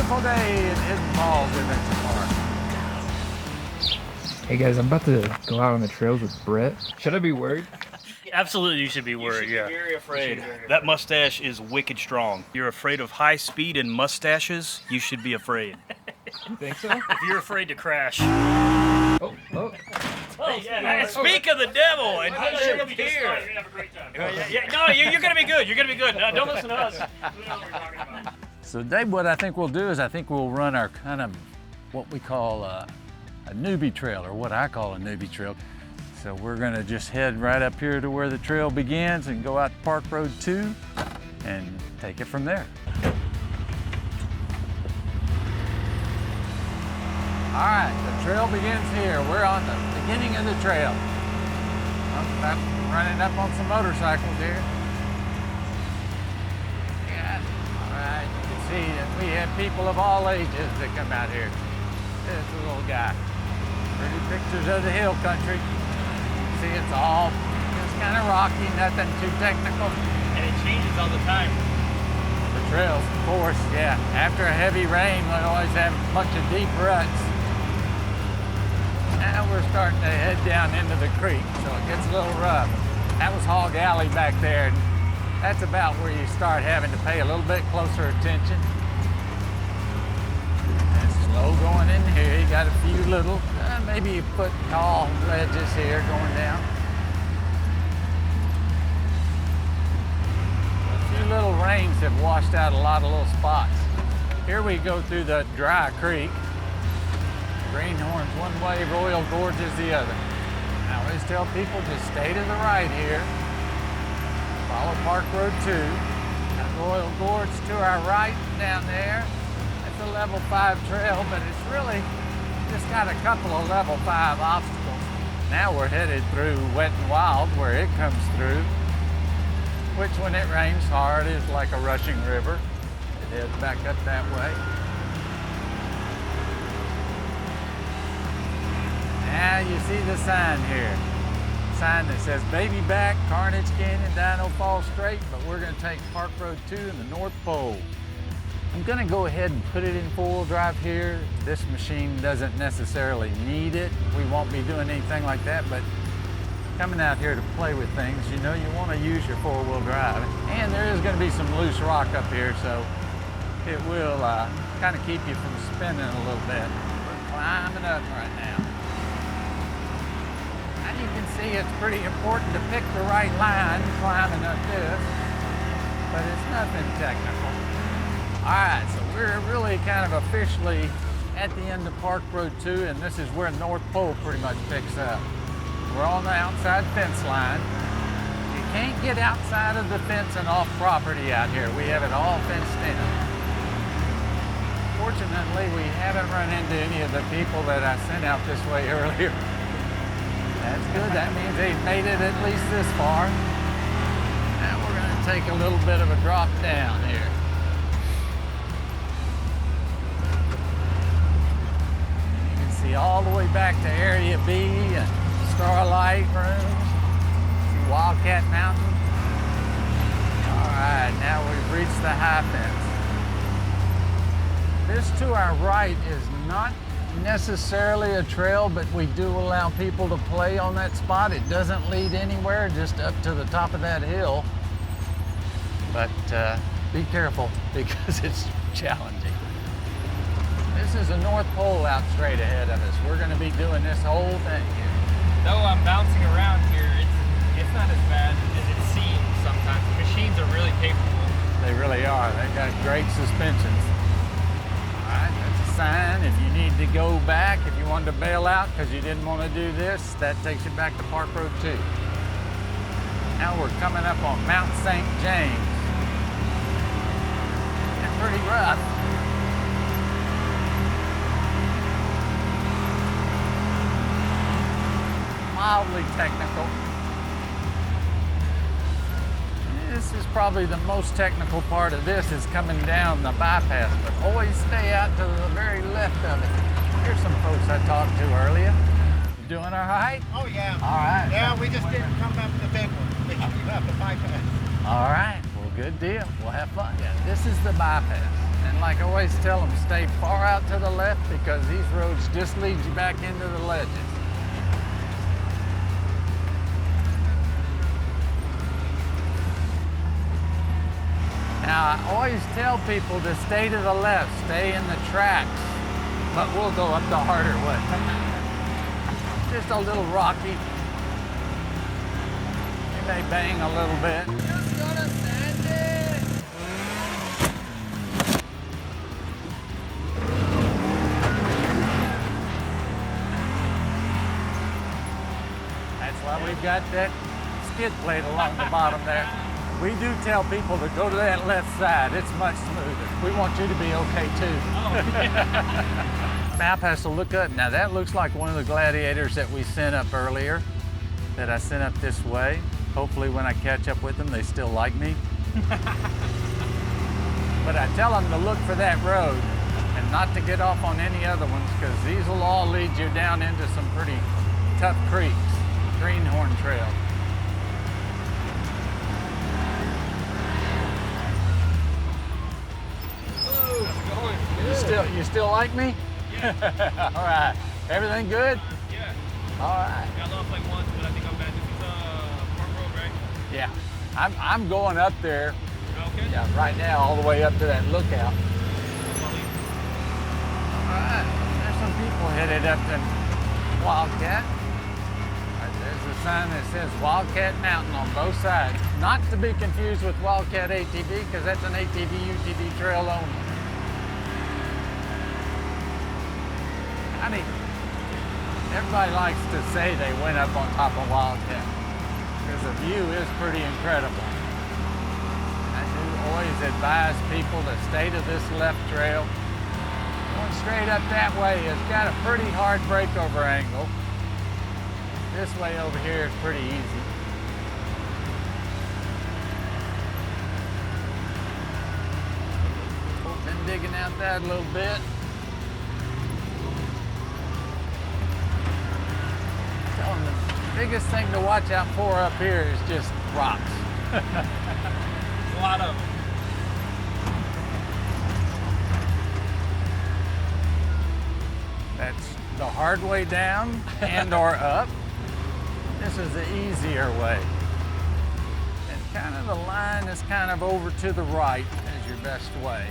beautiful day in Hidden Falls Adventure Park. Hey guys, I'm about to go out on the trails with Brett. Should I be worried? Absolutely, you should be worried. You should be very afraid. That mustache is wicked strong. You're afraid of high speed and mustaches, you should be afraid. You think so? If you're afraid to crash. Oh. Hey, speak of the devil, and he should be here. You're gonna have a great time. No, you're gonna be good. You're gonna be good. No, don't listen to us. We know what we're talking about. So today what I think we'll do is I think we'll run our kind of what we call a newbie trail, or what I call a newbie trail. So we're gonna just head right up here to where the trail begins and go out to Park Road 2 and take it from there. All right, the trail begins here. We're on the beginning of the trail. I'm running up on some motorcycles here. Yeah, all right, you can see that we have people of all ages that come out here. There's a little guy. Pretty pictures of the hill country. See, it's all just kind of rocky, nothing too technical. And it changes all the time. The trails, of course, yeah. After a heavy rain, we always have a bunch of deep ruts. Now we're starting to head down into the creek, so it gets a little rough. That was Hog Alley back there, and that's about where you start having to pay a little bit closer attention. And slow going in here. You got a few little, maybe a foot tall ledges here going down. A few little rains have washed out a lot of little spots. Here we go through the dry creek. Greenhorn's one way, Royal Gorge is the other. I always tell people just stay to the right here. Follow Park Road 2. Got Royal Gorge to our right down there. It's a level 5 trail, but it's really just got a couple of level 5 obstacles. Now we're headed through Wet and Wild where it comes through, which when it rains hard is like a rushing river. It heads back up that way. Now you see the sign here. Sign that says Baby Back, Carnage Canyon, Dino Falls Straight, but we're gonna take Park Road 2 in the North Pole. I'm gonna go ahead and put it in 4-wheel drive here. This machine doesn't necessarily need it. We won't be doing anything like that, but coming out here to play with things, you know you wanna use your 4-wheel drive. And there is gonna be some loose rock up here, so it will kind of keep you from spinning a little bit. We're climbing up right now. You can see it's pretty important to pick the right line climbing up this, but it's nothing technical. All right, so we're really kind of officially at the end of Park Road 2, and this is where North Pole pretty much picks up. We're on the outside fence line. You can't get outside of the fence and off property out here. We have it all fenced in. Fortunately, we haven't run into any of the people that I sent out this way earlier. That's good. That means they've made it at least this far. Now we're going to take a little bit of a drop down here. You can see all the way back to Area B and Starlight Rooms. See Wildcat Mountain. All right, now we've reached the high fence. This to our right is not necessarily a trail, but we do allow people to play on that spot. It doesn't lead anywhere, just up to the top of that hill. But be careful because it's challenging. This is the North Pole out straight ahead of us. We're going to be doing this whole thing here. Though I'm bouncing around here, it's not as bad as it seems sometimes. The machines are really capable. They really are. They've got great suspensions. Sign if you need to go back, if you wanted to bail out because you didn't want to do this, that takes you back to Park Road 2. Now we're coming up on Mount St. James. It's pretty rough. Mildly technical. This is probably the most technical part of this is coming down the bypass, but always stay out to the very left of it. Here's some folks I talked to earlier. You doing all right? Oh, yeah. All right. Yeah, we just didn't come up the big one. We have the bypass. All right. Well, good deal. We'll have fun. Yeah, this is the bypass. And like I always tell them, stay far out to the left because these roads just lead you back into the ledges. Now, I always tell people to stay to the left, stay in the tracks, but we'll go up the harder way. Just a little rocky. You may bang a little bit. Just gonna sand it. That's why we've got that skid plate along the bottom there. We do tell people to go to that left side. It's much smoother. We want you to be okay too. Map has to look up. Now that looks like one of the gladiators that we sent up earlier, that I sent up this way. Hopefully when I catch up with them, they still like me. But I tell them to look for that road and not to get off on any other ones because these will all lead you down into some pretty tough creeks. Greenhorn Trail. You still like me? Yeah. All right. Everything good? Yeah. All right. Got lost like once, but I think I'm back. This is Park Road, right? Yeah. I'm going up there. Okay. Yeah, right now, all the way up to that lookout. All right. There's some people headed up to Wildcat. There's a sign that says Wildcat Mountain on both sides. Not to be confused with Wildcat ATV, because that's an ATV UTV trail only. I mean, everybody likes to say they went up on top of Wildcat because the view is pretty incredible. I do always advise people to stay to this left trail. Going straight up that way has got a pretty hard breakover angle. This way over here is pretty easy. Been digging out that a little bit. The biggest thing to watch out for up here is just rocks. A lot of them. That's the hard way down and or up. This is the easier way. And kind of the line is kind of over to the right as your best way.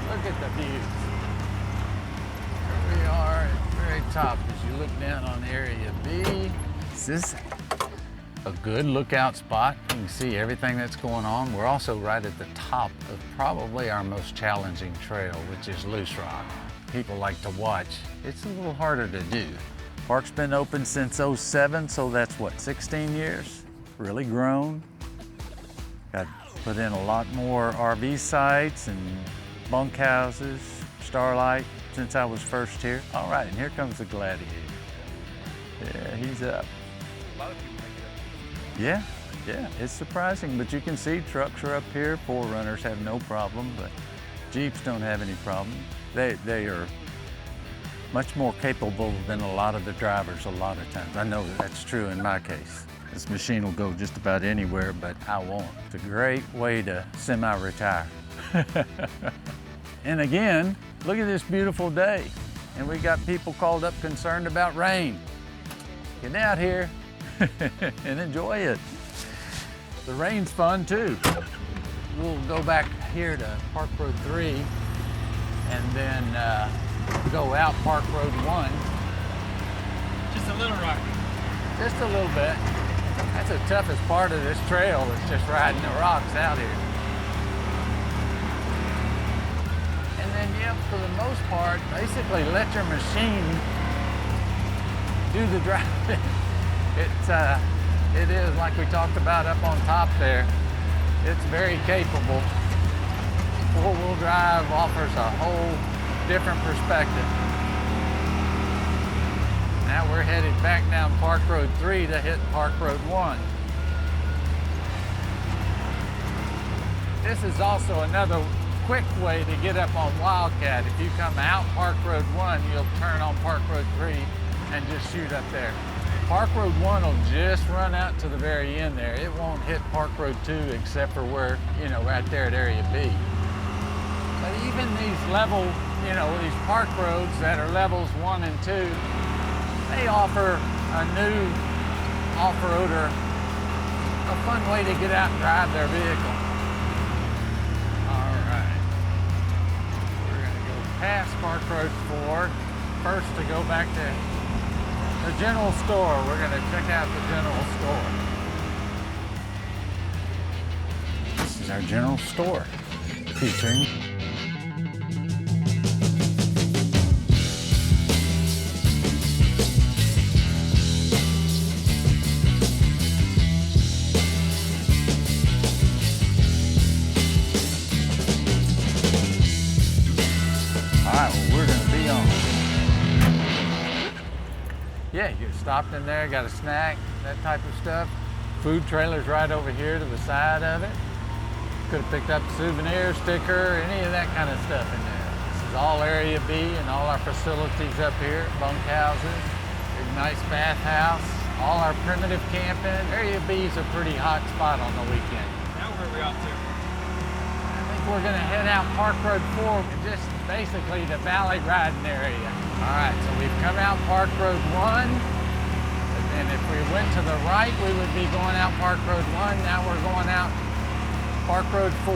Look at the views. Here we are at the very top as you look down on Area B. This is a good lookout spot. You can see everything that's going on. We're also right at the top of probably our most challenging trail, which is Loose Rock. People like to watch. It's a little harder to do. Park's been open since '07, so that's what, 16 years? Really grown. Got put in a lot more RV sites and bunkhouses, Starlight, since I was first here. All right, and here comes the Gladiator. Yeah, he's up. A lot of people make it up. Yeah, it's surprising, but you can see trucks are up here. 4Runners have no problem, but Jeeps don't have any problem. They are much more capable than a lot of the drivers a lot of times. I know that's true in my case. This machine will go just about anywhere, but I won't. It's a great way to semi-retire. And again, look at this beautiful day. And we got people called up concerned about rain. Get out here and enjoy it. The rain's fun too. We'll go back here to Park Road 3 and then go out Park Road 1. Just a little rocky. Just a little bit. That's the toughest part of this trail, is just riding the rocks out here. And then, yeah, for the most part, basically let your machine do the driving. It is, like we talked about up on top there, it's very capable. Four-wheel drive offers a whole different perspective. Now we're headed back down Park Road 3 to hit Park Road 1. This is also another quick way to get up on Wildcat. If you come out Park Road 1, you'll turn on Park Road 3 and just shoot up there. Park Road 1 will just run out to the very end there. It won't hit Park Road 2 except for where, you know, right there at Area B. But even these level, you know, these park roads that are levels 1 and 2, they offer a new off-roader a fun way to get out and drive their vehicle. All right. We're gonna go past Park Road 4. First to go back to the general store. We're gonna check out the general store. This is our general store featuring yeah, you stopped in there, got a snack, that type of stuff. Food trailers right over here to the side of it. Could have picked up a souvenir, sticker, any of that kind of stuff in there. This is all Area B and all our facilities up here, bunkhouses, big nice bathhouse, all our primitive camping. Area B is a pretty hot spot on the weekend. Now where are we off to? I think we're gonna head out Park Road 4, just basically the valley riding area. All right, so we've come out Park Road 1, and if we went to the right, we would be going out Park Road 1. Now we're going out Park Road 4.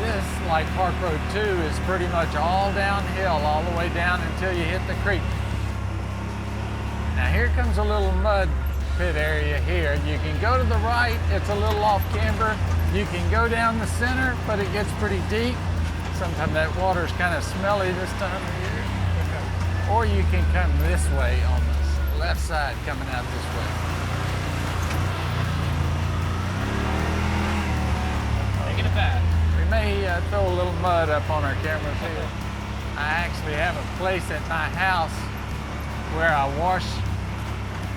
This, like Park Road 2, is pretty much all downhill, all the way down until you hit the creek. Now here comes a little mud pit area here. You can go to the right, it's a little off camber. You can go down the center, but it gets pretty deep. Sometimes that water's kind of smelly this time of year. Or you can come this way on the left side, coming out this way. Taking it back. We may throw a little mud up on our cameras here. I actually have a place at my house where I wash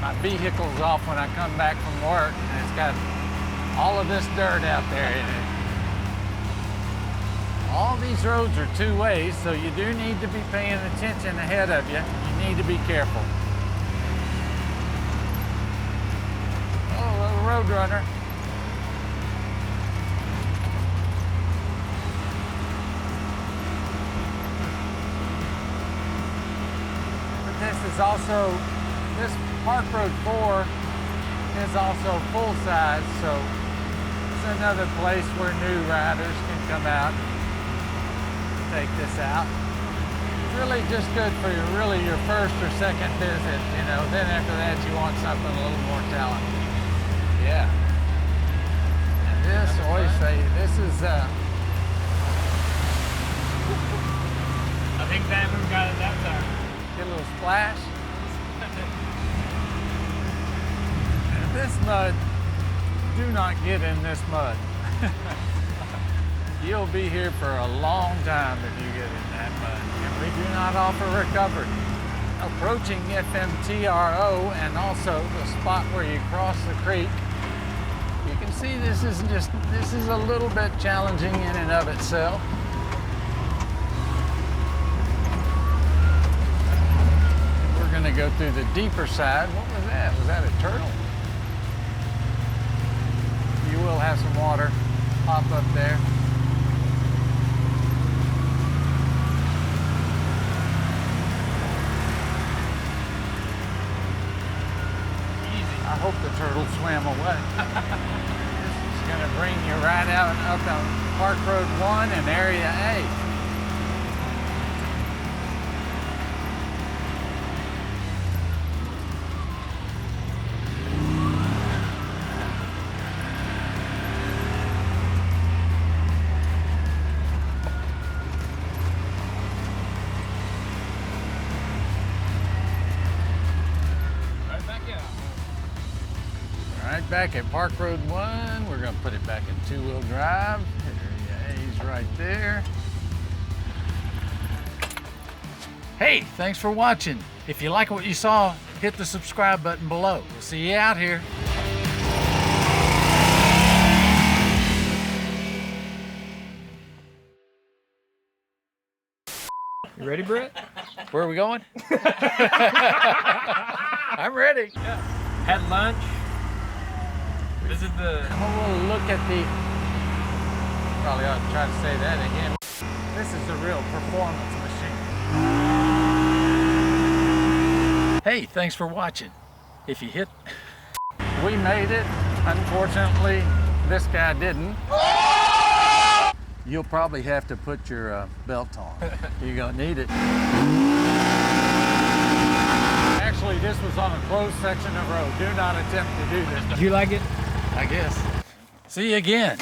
my vehicles off when I come back from work, and it's got all of this dirt out there in it. All these roads are two ways, so you do need to be paying attention ahead of you. You need to be careful. Oh, little road runner. But this is also, this Park Road 4 is also full size, so it's another place where new riders can come out. Take this out. It's really just good for your first or second visit, you know. Then after that you want something a little more challenging. Yeah. And this, I always say, this is I think that one got it that time. get a little splash. And this mud, do not get in this mud. You'll be here for a long time if you get in that mud. And we do not offer recovery. Approaching FMTRO and also the spot where you cross the creek, you can see this is a little bit challenging in and of itself. We're gonna go through the deeper side. What was that? Was that a turtle? You will have some water pop up there. I hope the turtle swam away. This is going to bring you right out up on Park Road 1 and Area A. Right back at Park Road 1, we're going to put it back in two-wheel drive. Area A's right there. Hey, thanks for watching. If you like what you saw, hit the subscribe button below. We'll see you out here. You ready, Brett? Where are we going? I'm ready. Had lunch. This is the. We'll look at the. Probably ought to try to say that again. This is a real performance machine. Hey, thanks for watching. If you hit. We made it. Unfortunately, this guy didn't. You'll probably have to put your belt on. You're gonna need it. Actually, this was on a closed section of road. Do not attempt to do this. Did you like it? I guess. See you again.